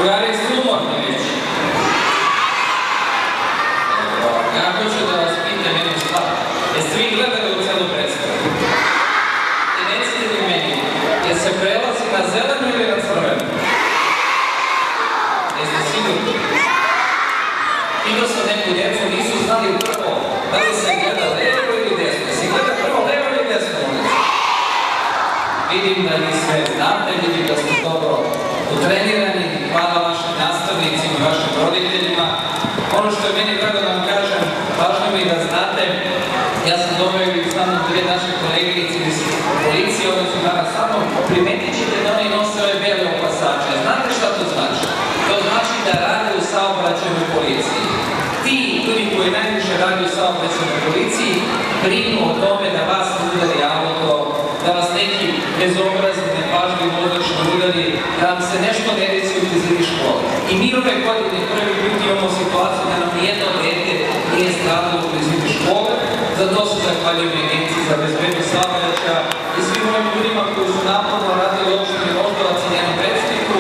Drugari, jeste umorni već? Ja hoću da vas pitam jednu stvar. Jeste vi gledali u celu predstavu? I recite mi meni, je se prelazi na zelenu ili na crvenu? Jeste sigurni? Pitao sam neku djecu, nisu znali prvo da li se gleda levo ili desno. Se gleda prvo levo ili desno ulicu? Vidim da vi sve znate, vidim da ste dobro utrenirani. Hvala vašim nastavnicima i vašim roditeljima. Ono što je meni drago da vam kažem, važno mi da znate, ja sam doveo i sa mnom dve naše koleginice iz policije, one su danas sa mnom, primetit ćete da oni nose ove bele opasače. Znate šta to znači? To znači da rade u saobraćajnoj policiji. Ti ljudi koji najviše rade u saobraćajnoj policiji brinu o tome da vas ne udari auto, da vas neki bezobrazni, nepažljiv vozač ne udari, da vam se nešto ne desi u blizini škole. I mi ove godine prvi put imamo situaciju da nam nijedno dete nije stradalo u blizini škole. Za to se zahvaljujem Agenciji za bezbednost saobraćaja i svim ovim ljudima koji su naporno radili u opštini Voždovac i njenom predsjedniku.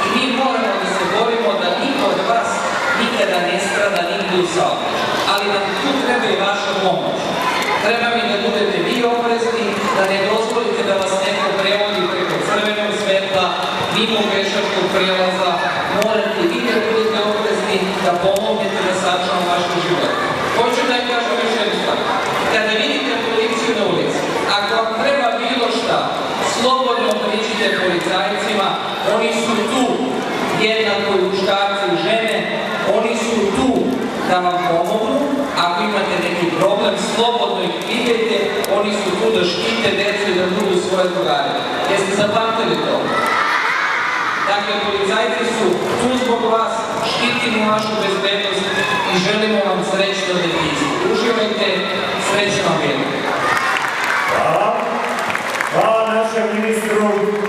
I mi moramo da se borimo da niko od vas nikada ne strada nigde u saobraćaju. Ali nam tu treba i vaša pomoć. Treba mi da budete vi oprezni, da ne dozvolite da vas neko prevodi preko crvenog svetla, mimo pešačkog prelaza. Morate vi da budete oprezni, da pomognete da sačuvamo vaše živote. Hoću da im kažem još jednu stvar. Kada vidite policiju na ulici, ako vam treba bilo šta, slobodno priđite policajcima, oni su tu, jednako i muškarci i žene, oni su tu da vam pomognu. Ako imate neki problem, slobodno ih pitajte, oni su tu da štite decu i da budu svoje drugare. Jeste zapamtili to? Dakle, policajci su tu zbog vas, štitimo vašu bezbednost i želimo vam srećno detinjstvo. Uživajte, srećno vam. Hvala. Hvala našem ministru.